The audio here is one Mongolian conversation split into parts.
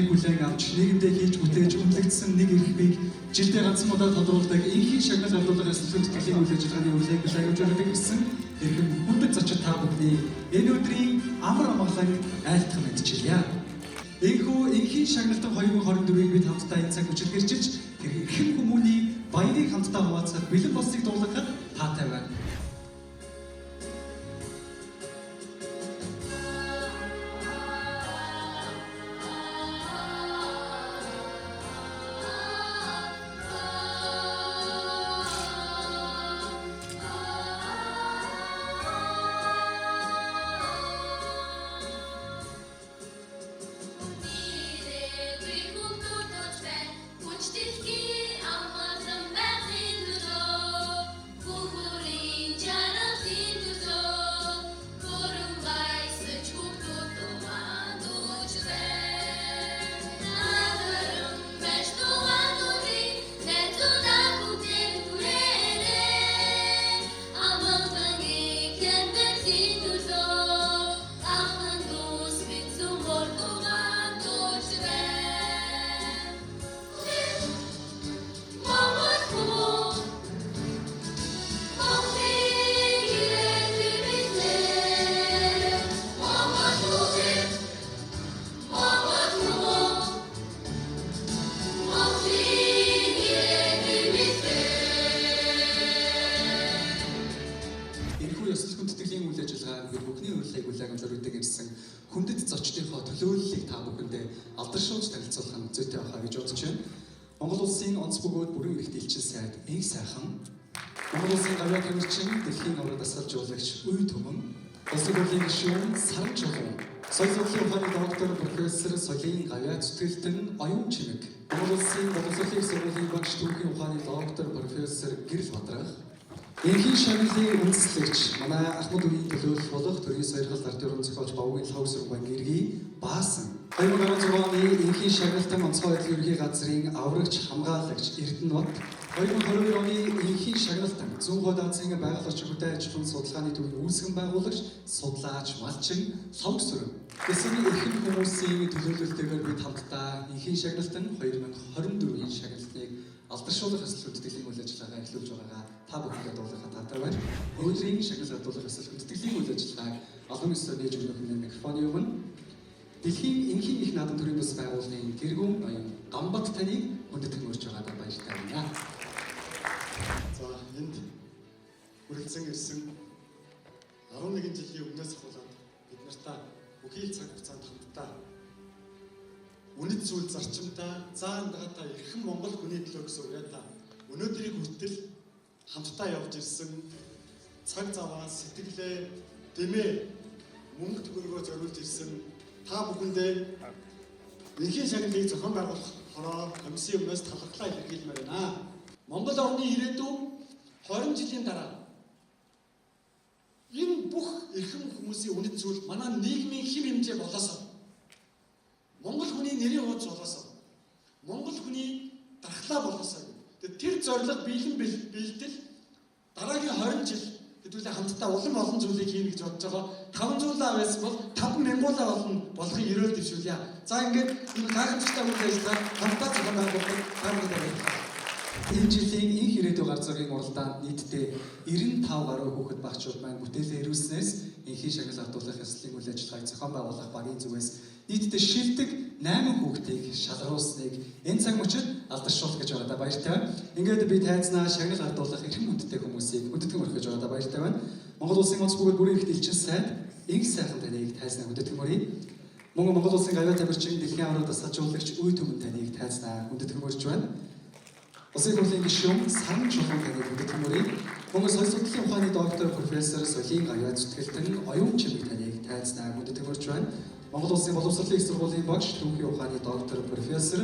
шагналыг хүлээн авч нийгэмдээ хийж бүтээж үнэлэгдсэн нэг эрхбийг жилдээ ганцхан удаа тодруулдаг энхийн шагнал авдуулах ёслолын төтөлийн үйл ажиллагааны урлагийг хүлээн авч гэсэн эрхэм хүндэт зочид та бүхний энэ өдрийн амар амгалан айлтгах мэдчилье. Энэхүү энхийн шагналтан 2024-ийг бид хамтдаа энэ цаг хүчилгэрчилж тэр эрхэм хүмүүний баярыг хамтдаа хуваалцах бэлэн болсныг дуулгахад таатай байна. Хүндэт зочдынхоо төлөөллийг та бүхэндээ алдаршуулж танилцуулах нь зүйтэй байхаа гэж бодож байна. Монгол улсын онц бөгөөд бүрэн эрхт элчин сайд Инх сайхан, Монгол улсын гавьяа тамирчин, дэлхийн аврал дасгалжуулагч Үе Түмэн, улсын хурлын гишүүн Саран Чулуун, соёл судлалын ухааны доктор профессор соёлын гавьяа зүтгэлтэн Оюун Чимэг, Монгол улсын боловсролын сургуулийн багш түүхийн ухааны доктор профессор Гэрэл Бадрах, энхийн шагналыг үндэслэгч манай Ахмад Үеийн төлөөлөл болох төрийн сойрхол ард түмэн зохиолч Бовгийн лхав сургуулийн гэргий Баасан 2016 оны энхийн шагналтан онцгой байдлын ерөнхий газрын аврагч хамгаалагч Эрдэнэбат 2022 оны энхийн шагналтан зүүн хойд Азийн байгаль орчин хөдөө аж ахуйн судалгааны төвийн үүсгэн байгуулагч судлаач малчин лхав сүрэн гэсэн эрхэм хүмүүсийн төлөөлөлтөөр бид хамтдаа энхийн шагналтан 2024-ийн шагналтыг алдаршуулах ёслол хүндэтгэлийн үйл ажиллагаа эхлүүлж байгаагаа та бүхэнд дуулгахад таатай байна. Өнөөдрийн шагнал авдуулах ёслол хүндэтгэлийн үйл ажиллагааг олон ёсоор нээж өгөх микрофоны өмнө дэлхийн энхийн их наадам төрийн бас байгууллагын тэргүүн ноён Гамбат таныг хүндэтгэн өрж байгаадаа баяртай байна. За энд хүрэлцэн ирсэн 11 жилийн өмнөөс ахуулаад бид нартай бүхий л цаг хугацаанд хамтдаа үнэт зүйл зарчимтай заан дагата эрхэм Монгол хүний төлөө гэсэн уриалаа өнөөдрийг хүртэл хамтдаа явж ирсэн цаг заваа сэтгэлээ дэмээ мөнгө төгрөгөөр зориулж ирсэн та бүхэндээ энхийн шагналыг зохион байгуулах хороо комиссийн өмнөөс талархлаа илэрхийлмээр байна. Монгол орны ирээдүйн 20 жилийн дараа энэ бүх эрхэм хүмүүсийн үнэт зүйл манай нийгмийн хэм хэмжээ болоосоо Монгол хүний нэрийн хуудас болоосоо Монгол хүний дархлаа болоосоо тэр зорилго биелэн бэлдэл дараагийн 20 жил хэдүүлээ хамтдаа улам олон зүйлийг хийнэ гэж бодож байгаа. 500-аа байсан бол 5,000-аа болохын ерөөл дэвшүүлье. За ингээд энэ гайхамшигтай үйл ажиллагаа хамтдаа зохион байгуулах таамаглалаа. Энэ жилийн энх ирээдүйн гар зургийн уралдаанд нийтдээ 95 гаруй хүүхэд багчууд маань бүтээлээ ирүүлснээс энхийн шагнал авдуулах ёслолын үйл ажиллагааг зохион байгуулах багийн зүгээс нийтдээ шилдэг 8 хүүхдийг шалгаруулсныг энэ цаг мөчид алдаршуулах гэж байгаадаа баяртай байна. Ингээд би тайзнаа шагнал авдуулах эрхэм хүндтэй хүмүүсийг хүндэтгэн өргөж байгаадаа баяртай байна. Монгол улсын онц бөгөөд бүрэн эрхт элчин сайд Инх сайхан таныг тайзнаа хүндэтгэн өргөе. Монгол улсын гавьяа тамирчин дэлхийн аврал дасгалжуулагч Үе Түмэн таныг тайзнаа хүндэтгэн өргөж байна. Улсын хурлын гишүүн Саран Чулуун таныг хүндэтгэн өргөе. Монгол соёл судлалын ухааны доктор профессор соёлын гавьяа зүтгэлтэн Оюун Чимэг таныг тайзнаа хүндэтгэн өргөж байна. Монгол улсын боловсролын их сургуулийн багш түүхийн ухааны доктор профессор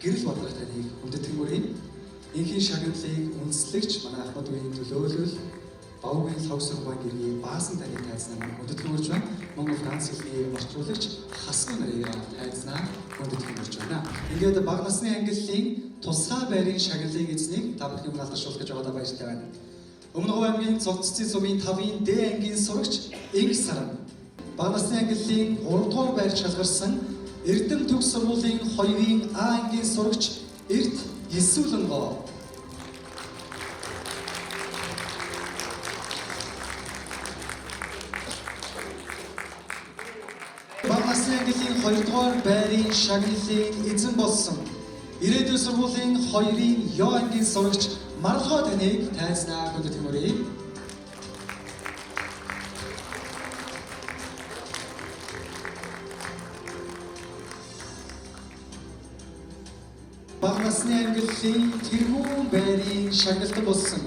Гэрэл Бадрах таныг хүндэтгэн өргөе. Энхийн шагналыг үндэслэгч манай Ахмад Үеийн төлөөлөл Бовгийн лхав сургуулийн гэргий Баасан таныг тайзнаа хүндэтгэн өргөж байна. Монгол Франц хэлний орчуулагч Хасгун Нарыг тайзнаа хүндэтгэн өргөж байна. Ингээд бага насны ангиллын тусгай байрын шагналын эзнийг та бүхний өмнө алдаршуулах гэж байгаадаа баяртай байна. Өмнөг аймгийн Цогццын сумын 5-ын Д ангийн сурагч Инх Саран, бага насны ангиллын 3 дугаар байр шалгарсан Эрдэм төгс сургуулийн 2-ын А ангийн сурагч Эрт Есүүлэнгоо. Бага насны ангиллын 2-р байрын шагналын эзэн болсон Ирээдүйн сургуулийн 2-ын Ё ангийн сурагч Мархоо таныг тайзнаа хүндэт хүмүүрээ. Бага насны ангиллын тэргүүн байрын шагналтай болсон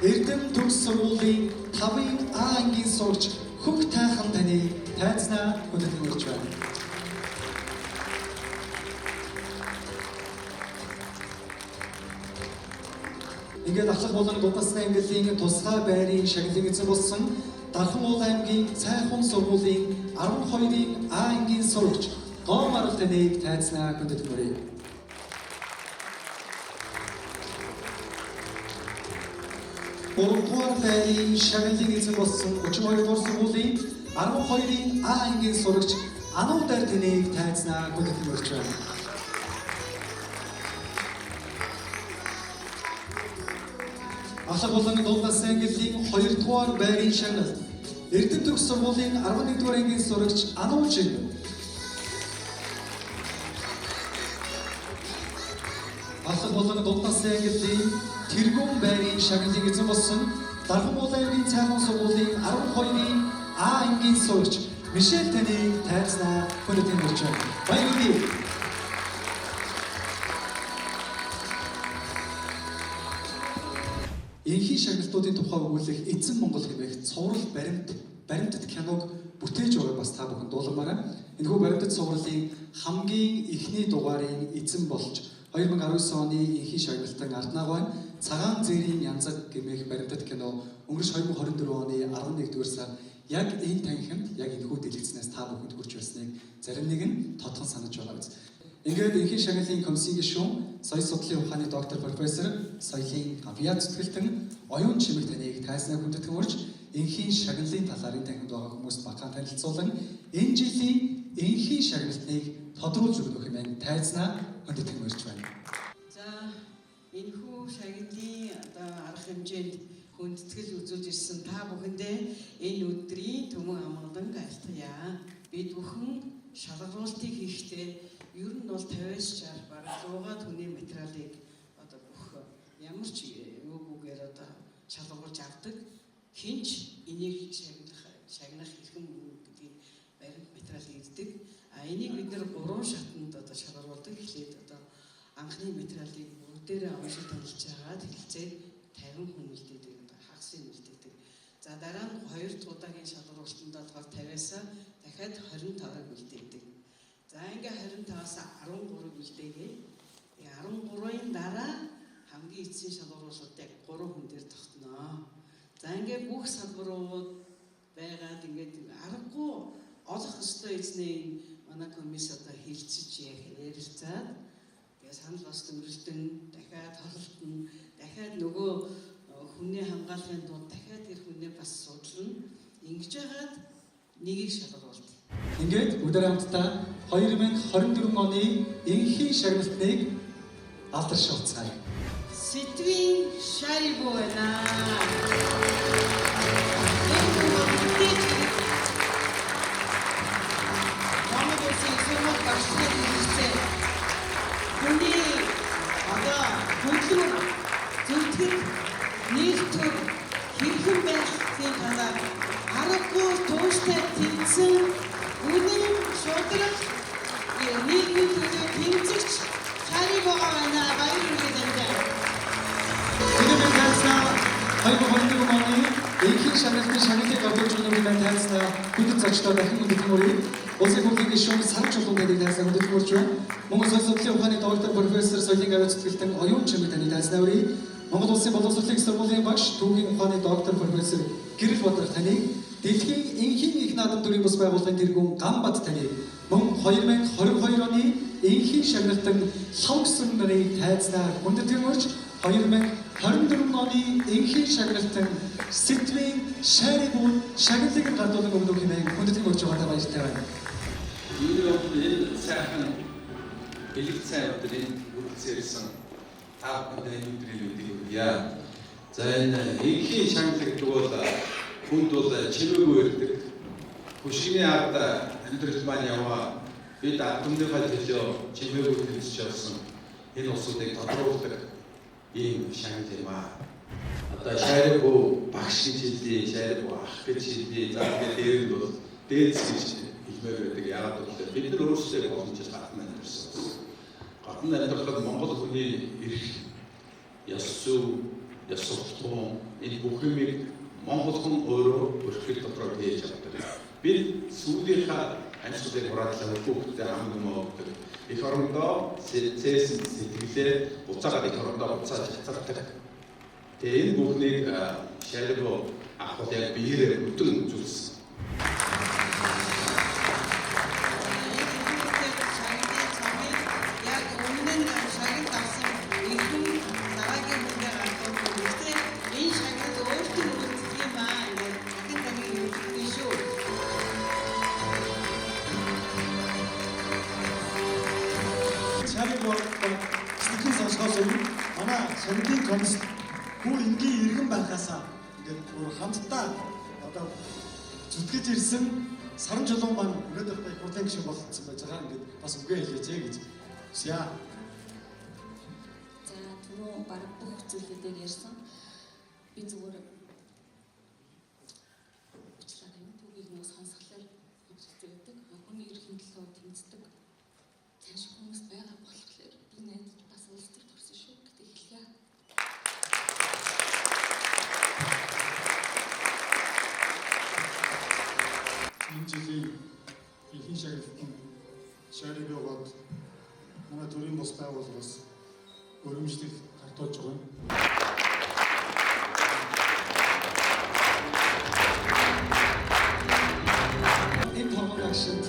Эрдэм төгс сургуулийн 5-ын А ангийн сурагч Хөх тайхан таныг тайзнаа хүндэт хүмүүрч байна. Ингээд ахлах болон дундасны ангиллын тусгай байрын шагналын эзэн болсон Дархан уул аймгийн Цайхун сургуулийн 12-ын А ангийн сурагч Гом Арал таныг тайзнаа хүндэт хүмүүрээ. Гуравдугаар байрын шагналын эзэн болсон 32-р сургуулийн 12-ын А ангийн сурагч Ануу Дайр таныг тайзнаа хүндэт хүмүүрч байна. Ахлах болон дундасны ангиллын 2-р байрын шагнал Эрдэм төгс сургуулийн 11-р ангийн сурагч Ануучин. Ахлах болон дундасны ангиллын тэргүүн байрын шагналын эзэн болсон Дархан уул аймгийн Цайхун сургуулийн 12-ын А ангийн сурагч Мишель таныг тайзнаа хүндэт хүмүүрч байна. Баярлалаа. Энхийн шагналтуудын тухай өгүүлэх Эзэн Монгол хэмээх цуврал баримтат киног бүтээж байгааг бас та бүхэн дуулмаарай. Энэхүү баримтат цувралын хамгийн эхний дугаарын эзэн болж 2019 оны энхийн шагналтын арднаагаар Цагаан зээрийн янзаг гэмээх баримтат кино өнгөрч 2024 оны 11-р сар яг энэ танхимд яг энэхүү дэлгэцнээс та бүхэнд хүрч байсныг зарим нэг нь тодхон санаж байгаа биз. Ингээд энхийн шагналын комиссийн гишүүн, соёл судлалын ухааны доктор профессор, соёлын авиа зүтгэлтэн оюун чимэг таныг тайзнаа хүндэт хүмүүрч энхийн шагналын талаар танхимд байгаа хүмүүст багахан танилцуулан энэ жилийн энхийн шагналтыг тодруулж өгөх хэмээн тайзнаа хүндэт хүмүүрч байна. За энэхүү шагналын арга хэмжээнд хүндэтгэл үзүүлж ирсэн та бүхэндээ энэ өдрийн түмэн амгалан айлтгая. Бид бүхэн шалгаруултыг хийхдээ ер нь бол 50-60 бараг 100 түүний материалыг одоо бүх ямар ч үгээр одоо шалгуулж авдаг. Хинч энийг шагнах хэрхэн гэдгийг баримт материал ирдэг. Энийг бид нэр 3 шатнд одоо шалгуулдаг. Эхлээд одоо анхны материалыг бүгдээрээ уншиж танилцж агаад хэлцээд 50 хүн үлдээдэг. Одоо хагасын үлдээдэг. За дараа нь 2 дахь удаагийн шалгуултанд болохоор 50-аас дахиад 25-ыг үлдээдэг. За ингээ 25-аас 13-ыг үлдээгээ. 13-ын дараа хамгийн эцсийн шалгуултыг 3 хүн дээр тогтноо. За ингээ бүх салбарууд байгаад ингээд аргагүй олох ёстой эзнээ манай комисс одоо хэлцэж ярилцаад тэгээ санал бас төвлөрдөн дахиад холболтон дахиад нөгөө хүний хамгааллын дунд дахиад тэр хүнээ бас судлана. Ингэж яагаад нэгийг шалгуулт. Ингээд өдөр хамтдаа 2024 оны энхийн шагналтыг алдаршуулцгаая. Сэтвийн шари буйна. Хүний одоо хөдлөм зөвхөн нийлтөр хэрхэн байх тийм талаар аргагүй тууштай тэмцэн үнэн шударга нийгмийн төлөө тэмцэгч шари буйна баярлалаа. Өнөөдөр тайлснаа 2024 оны энхийн шагналтын шагналыг олж өгөх юм тайлснаа бүтэц зочдоо дахин хүндэт хүмүүрийг улсын хурлын гишүүн Сарж Чулууныг тайлснаа хүндэт хүмүүрч байна. Монгол соёлын судлалын ухааны доктор профессор соёлын авиа зүтгэлтэн оюун чимэг таны тайлснаа өрий. Монгол улсын боловсролын сургуулийн багш түүхийн ухааны доктор профессор Гэрэл Бадар таныг дэлхийн энхийн их наадам төрийн бас байгууллагын тэргүүн Гамбат таныг мөн 2022 оны энхийн шагналтын лавгсан нарыг тайлснаа хүндэт хүмүүрч 2024 оны энхийн шагналтын сэтвийн шари буун шагналыг гардуулан өгнөх хэмээн хүндэт хүмүүрч байгаатай баяртай байна. энэ сайхан элэг цай өдрийн үргэлжлүүлсэн та бүхэнд энэ өдрийн өдрийг хүргье. За энэ энхийн шаналдаг бол хүнд бол чимээгүй ирдэг. Хөшигний ард амьдрал маань яваа бид атомныхаа төлөө чимээгүй төлөж явсан энэ усуудыг тодруулдаг ийм шанал юм аа. Одоо шайргүй багш гэж хэлээ, шайргүй ах гэж хэлээ. За ингээд дээр нь бол дээдс гэж хэлмээр байдаг. Яагаад гэвэл бид нар өөрсдөө боломжтой гадна амьдсан. Гадна амьдрахад Монгол хүний эрх, ёс зүй, ёс суртахуун энэ бүх юмыг Монгол хүн өөрөө өрхөл дотроо хийж авдаг. Бид сүүлийнхаа амьсгалыг хураалаа хүүхдэд хамгийн мөнгөд их орондоо цээсэн сэтгэлээ буцаагаад их орондоо буцааж хацардаг. Тэгээ энэ бүхнийг шайргүй авах яг биеэрээ өдөн үзүүлсэн. Сэтгэл сонсгоос өмнө манай сонгын томс бүр энгийн иргэн байхаасаа ингээд бүр хамтдаа одоо зүтгэж ирсэн саран жолоо маань өнөөдөр та хүртэн гişin болсон байж байгаа ингээд бас үгээ хэлээч гэж хүсье. За түрүү баг бүх зүйлүүдийг ярьсан. Би зүгээр бичлэг юм түүгийг нэг сонсголоор үздэг. Хүний эрхийн төлөө тэмцдэг. Цааш хүмүүс байгаа болохоор би найдаж бас үлдэх төрсөн шүү гэдэг хэлье. Энэ жилийн энхийн шагналын шарийг яваад манай төрийн бос байгууллагаас өргөмжлөх гартууж байгаа. Энэ томог агшид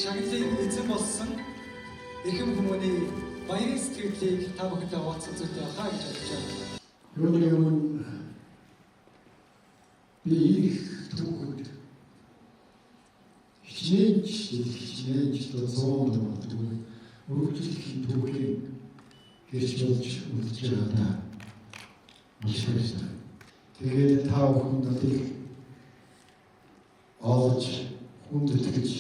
шагналын эзэн болсон эрхэм хүмүүний баярын сэтгэлийг та бүхэндээ хуваалцах зүйтэй хаа гэж бодож байна. Юуны өмнө би их түүхэнд хичнээн зоон болдог өргөжлөхийн түүхийг гэрч болж үлдэж байгаа маш баярлалаа. Тэгээд та бүхэн надыг олж хүнд итгэж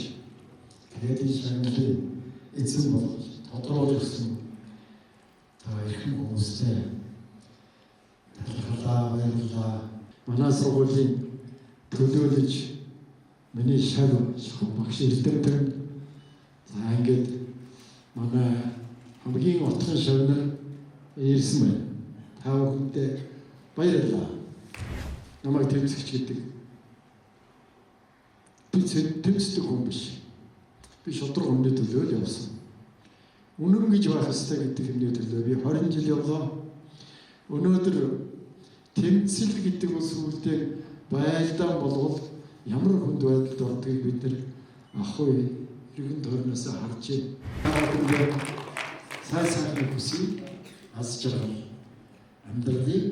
тэгээд энэ шагналыг эзэн болж тодруулж өгсөн та эрхэм хүмүүстэй баярлалаа. Манай сургуулийн төлөөлөж миний шав багш элдэмтэн за ингээд манай хамгийн утгын шавнаар ирсэн байна. Та бүхэндээ баярлалаа. Намайг тэмцэгч гэдэг. Би тэмцдэг хүн биш. Би шудраг өмнө төлөө л явсан. Үнэн гэж байх ёстой гэдэг юмний төлөө би 20 жил явлаа. Өнөөдөр тэмцэл гэдэг ус үлдээ байлдаан болгол ямар хүнд байдалд ордгийг бид нар ахуй иргэн тойрноос харж байна. Сайн хүсье аз жаргал амьдралыг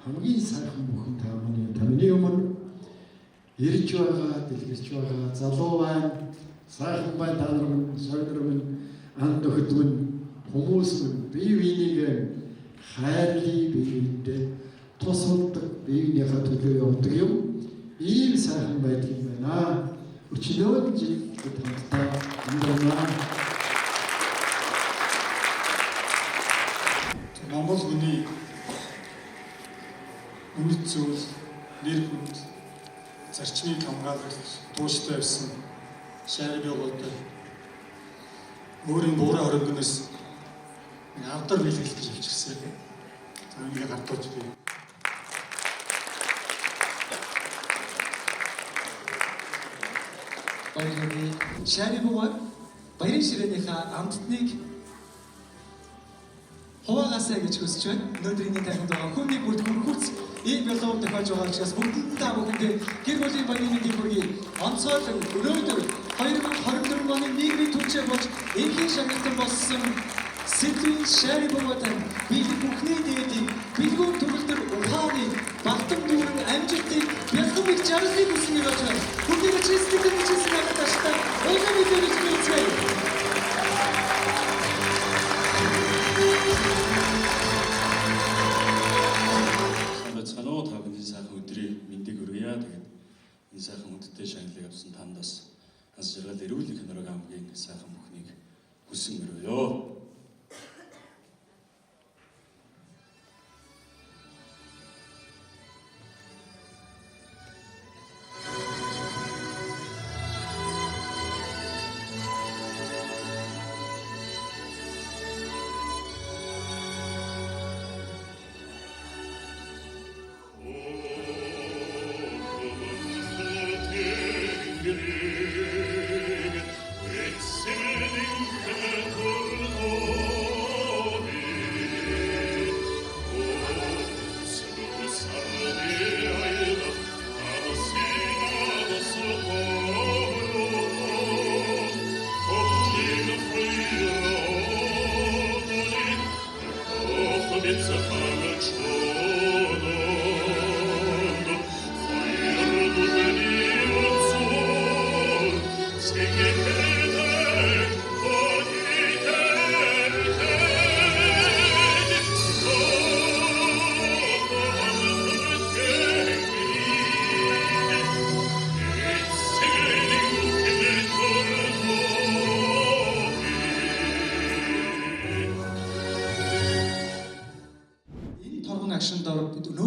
хамгийн сайхан бүхэн тамны өмнө ирж байгаа, дэлгэрч байгаа, залуу байна, сайхан байна та нар минь, сойдор минь, анд өхд минь, хүмүүс минь бие биенийг хайрлыг биеиндээ тусалдаг, биенийхээ төлөө явдаг юм. Ийм сайхан байдаг юм байна. Өчигдөр жил хамтдаа амьдрнаа. Монгол хүний үнэт зүйл, нэр хүнд, зарчмыг хамгаалах тууштай байсан шайрыг явуулдаг. Өөрийн буурай хоригноос авдар биелэл гэж хэлчихсэн. За ингээд гартууж бий. Баярлалаа. Шайрыг буугаад баярын ширээнийхээ амттныг хуваагаасаа гэж хүсэж байна. Өнөөдрийн тахинд байгаа хүмүүний бүрд хөрхүүц ийм бэлгүүр тохиолж байгаа учраас бүгдэнд та бүхэндээ гэр бүлийн баярын мэндийг хүргэе. Онцгойлон өнөөдөр 2024 оны нийгмийн түвшээ болж энхийн шагналтан болсон Сэдвийн шайрыг буугаад биеийн бүхний дээдийг бэлгүүр төгөлдөр ухааны балтан дүүрэн амжилтыг бэлгүүрийг жаргалыг үснэ гэж байна. Бүгдийг чистэгэн чистэгэн тааштай. Өөдөө хамгийн сайхан бүхнийг хүсэн өрөөё.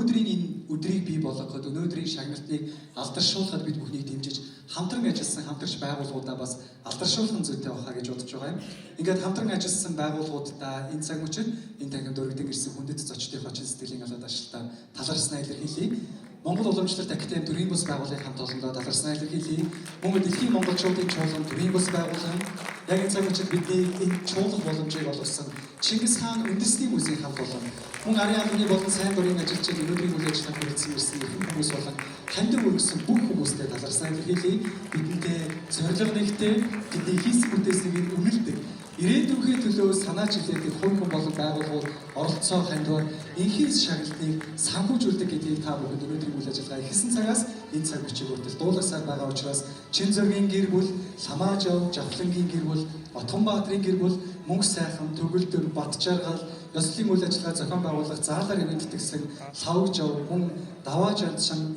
Өнөөдрийн энэ өдрийг бий болгоход, өнөөдрийн шагналтыг алдаршуулахад бид бүхнийг дэмжиж хамтран ажилласан хамтрагч байгууллагуудаа бас алдаршуулах зүйтэй байхаа гэж бодож байгаа юм. Ингээд хамтран ажилласан байгууллагуудаа энэ цаг мөчид энэ танхимд өргөдөн ирсэн хүндэт зочдын хочин сэтгэлийн алаад ажилтаа талархснаа илэрхийлье. Монгол уламжлалт академи төрийн бас байгууллагын хамт олондоо талархснаа илэрхийлье. Мөн дэлхийн монголчуудын чуулган төрийн бас байгууллагын яг энэ цаг мөчид бидний энэ чуулгах боломжийг олгосон Чингис хаан үндэсний музейн хамт олон мөн арын албаны болон сайн дурын ажилчид өнөөдрийн үйл ажиллагаанд хүрэлцэн ирсэн ирхэн хүмүүс болон хандив өргөсөн бүх хүмүүстэй талархсан илэрхийлье. Бидэнтэй зорилго нэгтэй бидний хийсэн бүтээснийг үнэлдэг. Ирээдүйнхээ төлөө санаа чиглэдэг хувь хүн болон байгууллагууд оролцоо хандвар энхээс шагналтыг санхүүжүүлдэг гэдгийг та бүхэнд өнөөдрийн үйл ажиллагаа ихсэн цагаас энэ цаг бичиг хүртэл дуулгасаар байгаа учраас Чинзөргийн гэр бүл, Самаажав, Жавхлангийн гэр бүл, Отгонбаатрын гэр бүл, Мөнх сайхан, Төгөлдөр, Батжаргал, ёслолын үйл ажиллагаа зохион байгуулах заалаар ивэнтдэгсэн Лавжав, мөн Даваа жаншин,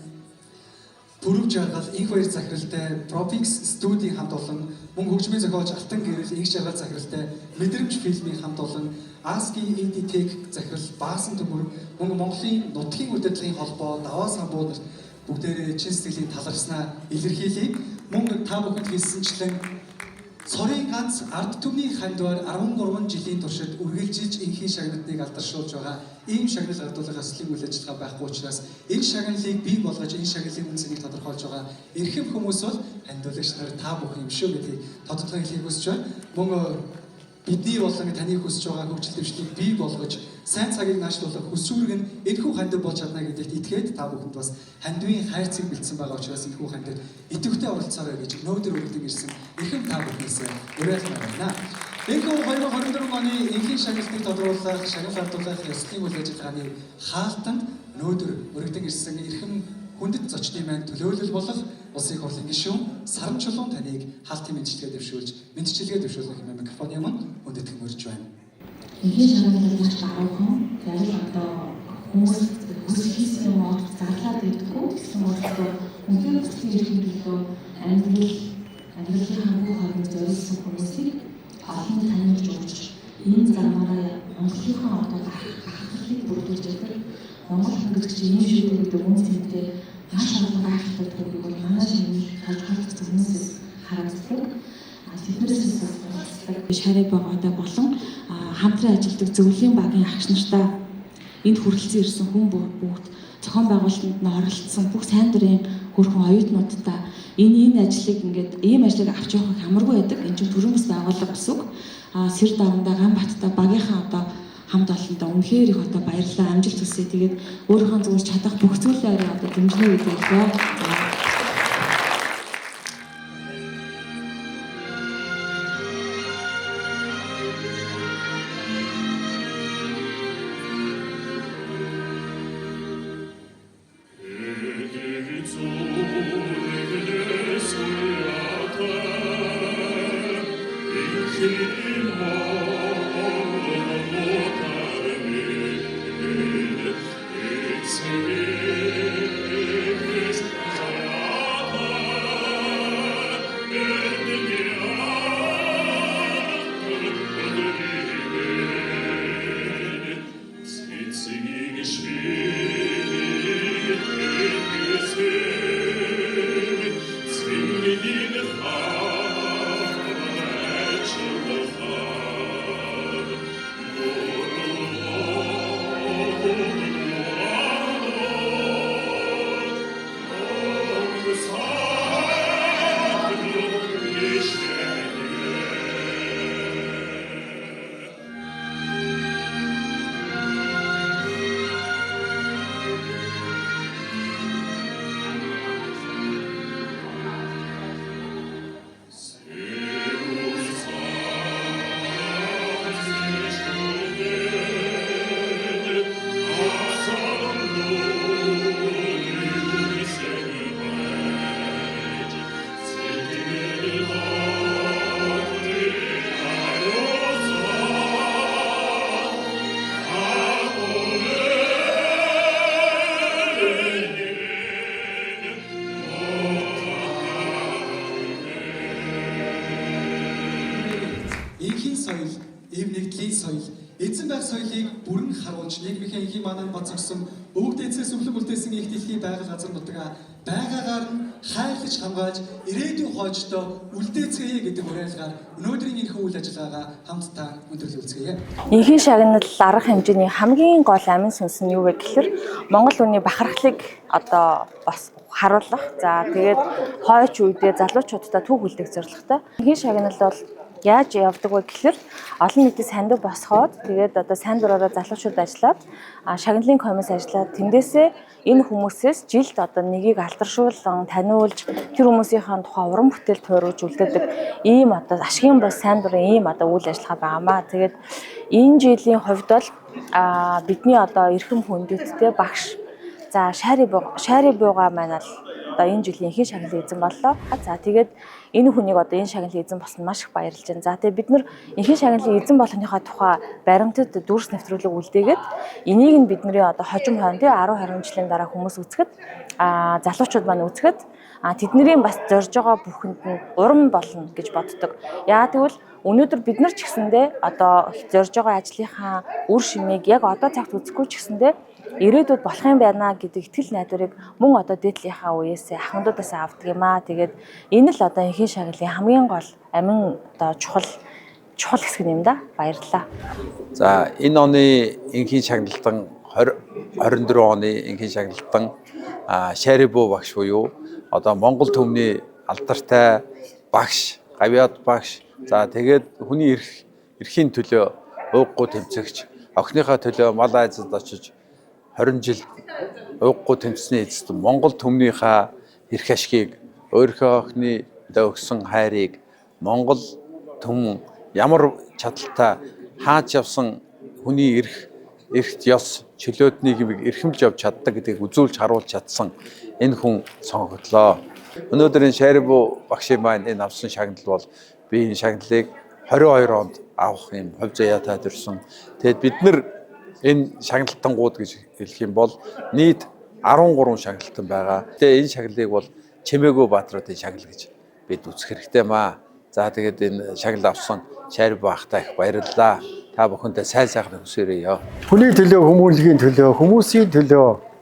Төрөв жаргал, их баяр захиралтай Propix студийн хамт олон, мөн хөгжмийн зохиолч Алтан гэрэл, их жаргал захиралтай Мэдрэмж фильмийн хамт олон, ASCII EdTech захирал Баасан төмөр, мөн Монголын нутгийн удирдлагын холбоо Даваа самбуу нарт бүгдээрээ чин сэтгэлийн талархснаа илэрхийлье. Мөн та бүхэнд хэлсэнчлэн Цорын ганц ард түмний хандвар 13 жилийн туршид үргэлжилж энхийн шагналтыг алдаршуулж байгаа ийм шагнал гардуулах ёслолын үйл ажиллагаа байхгүй учраас энэ шагналыг бий болгож энэ шагналын үнцнийг тодорхойлж байгаа эрхэм хүмүүс бол хандуулагч нар та бүхэн юм шүү гэдгийг тодорхой хэлхийг хүсэж байна. Мөн бидний болон таны хүсэж байгаа хөгжил дэвшлийг бий болгож сайн цагийг наашлуулах хүсвэрг нь энэхүү хандив болж чадна гэдэгт итгээд та бүхэнд бас хандивын хайрцаг бэлдсэн байгаа учраас энэхүү хандивд идэвхтэй оролцоорой гэж өнөөдөр өргөдөг ирсэн эрхэм та бүхнээс уриалмаар байна. Энэхүү 2024 оны энхийн шагналтыг тодруулах, шагнал гардуулах ёслолын үйл ажиллагааны хаалтанд өнөөдөр өргөдөг ирсэн эрхэм хүндэт зочдын маань төлөөлөл болох улсын хурлын гишүүн Саран Чулуун таныг хаалтын мэдчилгээ дэвшүүлэх хэмээн микрофоны өмнө хүндэтгэн мөрж байна. Энгийн шагналыг маш агуулхан яг одоо хүмүүс хүсэлсэн юм уу зарлаад байдаггүй гэсэн бодлоо үнээр бүсгийн эрхийн төлөө амьдралын хангах хориг зориулсан хүмүүсийг олон таниулж өгч энэ замаараа Монголынхаа одоо хахлыг бүрдүүлж байгаа Монгол хөнгөлөгч ийм шийдвэр гэдэг үнцэнтэй маш олон гайхалтай төгөөг бол манай шинэ халдварт хүмүүсээс харагддаг. Тэднээс шарай богоодоо болон хамтран ажилладаг зөвлөлийн багийн агш нартаа энд хүрэлцэн ирсэн хүн бүгд зохион байгуулалтанд оролцсон бүх сайн дурын хөрхөн оюутнуудтай энэ ажлыг ингээд ийм ажлыг авч явах хамаргүй байдаг. Энэ чинь төрийн бас байгууллага гэсэн үг. Сэр давандаа Ганбаттай багийнхаа одоо хамт олондоо үнэхээр их одоо баярлалаа, амжилт хүсье. Тэгээд өөрийнхөө зүгээр чадах бүх зүйлээ одоо дэмжнэ гэж бодлоо. It's Инхийн соёл, эв нэгдлийн соёл, эзэн байх соёлыг бүрэн харуулж нийгмийн инхийн манаа бацгсан өвөг дээдсээс өвлөг үлдээсэн их дэлхийн байгаль газар нутгаа байгаагаар нь хайлж хамгаалж ирээдүйн хойждоо үлдээцгээе гэдэг уриалгаар өнөөдрийн энэ үйл ажиллагаагаа хамтдаа өндөрлүүлцгээе. Инхийн шагнал арга хэмжээний хамгийн гол амин сүнс нь юу вэ гэхээр Монгол хүний бахархлыг одоо бас харуулах. За тэгээд хойч үедээ залуучуудтай түүх үлдэх зорилготой. Инхийн шагнал бол яаж явдаг вэ гэхээр олон нийтийн сандаг босгоод тэгээд одоо сайн дураараа залуучууд ажиллаад шагналын комисс ажиллаад тэндээсээ энэ хүмүүсээс жилд одоо нэгийг алдаршуулсан таниулж тэр хүмүүсийн тухай уран бүтээл тойруулж үлдээдэг ийм одоо ашигын бос сайн дурын ийм одоо үйл ажиллагаа байнамаа. Тэгээд энэ жилийн хувьд бол бидний одоо эрхэм хүндэтгэл багш за шари бууга маань л одоо энэ жилийн инхийн шагналын эзэн боллоо. За тэгээд энэ хүнийг одоо энэ шагналын эзэн болсон маш их баярлж байна. За тэгээд бид нар инхийн шагналын эзэн болохныхаа тухай баримтад дүрс нэвтрүүлэг үлдээгээд энийг нь бидний одоо хожим хойно тий 10-20 жилийн дараа хүмүүс үзэхэд залуучууд маань үзэхэд тэдний бас зорж байгаа бүхэнд нь урам болно гэж боддог. Яа тэгвэл өнөөдөр бид нар ч гэсэндээ одоо зорж байгаа ажлынхаа үр шимийг яг одоо цагт үзэхгүй ч гэсэндээ ирээдүйд болох юм байна гэдэг итгэл найдварыг мөн одоо дээдлийнхаа үеэс ахмадуудаас авдаг юм аа. Тэгээд энэ л одоо инхийн шагналын хамгийн гол амин одоо чухал хэсэг юм да. Баярлалаа. За энэ оны инхийн шагналтан 24 оны инхийн шагналтан Шарибу багш буюу одоо Монгол түмний алдартай багш, гавьяад багш. За тэгээд хүний эрхийн төлөө ууггүй тэмцэгч, охиныхаа төлөө мал айзад очиж 20 жил ууггүй тэмцсэний эцэст Монгол түмнийхээ эрх ашгийг, өөрийнхөө охины өгсөн хайрыг Монгол түмэн ямар чадaltaй хааж явсан хүний эрхт ёс чөлөөтнийг эрхэмж явж чаддаг гэдгийг үзүүлж харуулж чадсан энэ хүн сонгогдлоо. Өнөөдөр энэ Шарибу багшийн маань энэ авсан шагнал бол би энэ шагналыг 22 онд авах юм хувь заяа тайлбарсан. Тэгэд бид нар энэ шагналтангууд гэж хэлэх юм бол нийт 13 шагналтан байгаа. Тэгээ энэ шагналыг бол чимээгүй баатруудын шагнал гэж бид үзэх хэрэгтэй маа. За тэгээд энэ шагнал авсан Шарибу ахтай их баярлалаа. Та бүхэндээ сайн сайхан хүсээрээ. Хүний төлөө, хүмүүнлэгийн төлөө, хүмүүсийн төлөө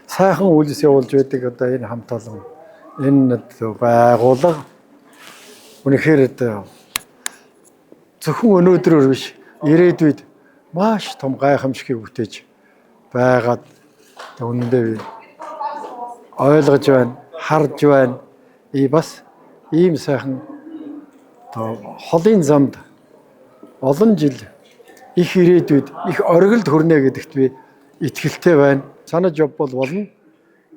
сайхан үйлс явуулж байдаг одоо энэ хамт олон энэ байгууллага үнэхээр зөвхөн өнөөдрөөр биш ирээдүйд маш том гайхамшигыг бүтээж байгаад үнэндээ би ойлгож байна, харж байна. Бас ийм сайхан холын замд олон жил их ирээдүйд их оргилд хүрнэ гэдэгт би итгэлтэй байна. Санаж явбал болно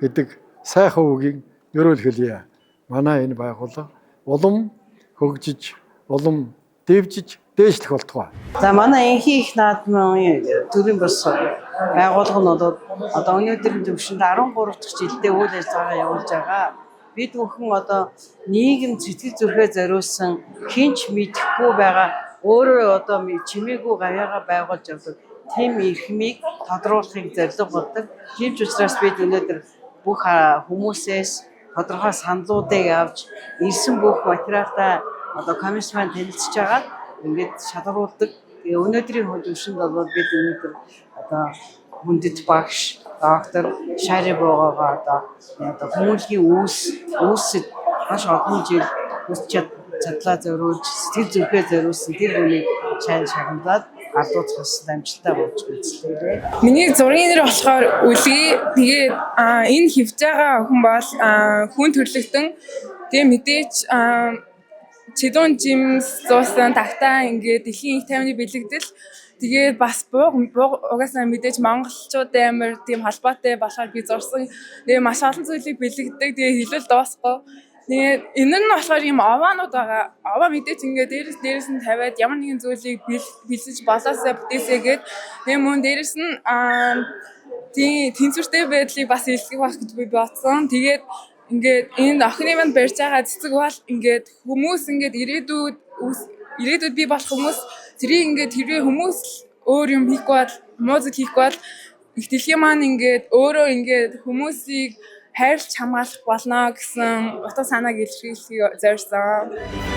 гэдэг сайхан үгийг өрөөлхөлье. Манай энэ байгууллага улам хөгжиж, улам дэвжиж, дээшлэх болтугай. За манай инхийн их наадмын төрийн бас байгууллага нь одоо өнөөдрийн төвшөнд 13 дахь жилдээ үйл ажиллагаа явуулж байгаа. Бид бүхэн одоо нийгэм сэтгэл зүрхээ зориулсан хинч мэдэхгүй байгаа өөрөө одоо чимээгүй гавьяага байгуулж явдаг тийм эрхмийг тодруулахыг зорилго болдог. Тийм ч учраас бид өнөөдөр бүх хүмүүсээс тодорхой саналуудыг авч ирсэн бүх материалаа одоо комиссмен танилцж байгаа. Ингээд шалгаруулдаг. Тэгээ өнөөдрийн төвшөнд бол бид өнөөдөр одоо хүндэт багш доктор Шарибогоогоо одоо хүмүүнлэгийн үүсэд маш олон жил хүсч чадлаа зориулж сэтгэл зүрхээ зориулсан тэр хүнийг шагналаад алдууцах ёстой амжилттай болж үзлээ. Миний зургийн нэр болохоор Үлгий. Тэгээд энэ хөвж байгаа хүн бол хүн төрлөختөн. Тэгээ мэдээч чидүүн жимс зуусан тагтаа ингээд дэлхийн их тайвны бэлэгдэл тэгээд бас бууг угаасаа мэдээж монголчууд амар тийм холбоотой болохоор би зурсан. Тэгээ маш олон зүйлийг бэлэгддэг. Тэгээ хэлэл дуусахгүй. Тэгээд энэ нь болохоор ийм овоонууд байгаа. Овоо мэдээж ингээд дээрээс нь тавиад ямар нэгэн зүйлийг бэлсэж болоосаа бүтээсэй гэд. Тэгээ мөн дээрээс нь тийм тэнцвэртэй байдлыг бас илэрхийлэх байх гэж би бодсон. Тэгээд ингээд энэ охины манд барьж байгаа цэцэг бол ингээд хүмүүс ингээд ирээдүйд би болох хүмүүс тэрийг ингээд хэрвээ хүмүүс өөр юм хийхгүй бол музик хийхгүй бол их дэлхийн маань ингээд өөрөө ингээд хүмүүсийг хайрлж хамгаалах болно гэсэн утга санааг илэрхийлэхийг зорьсон.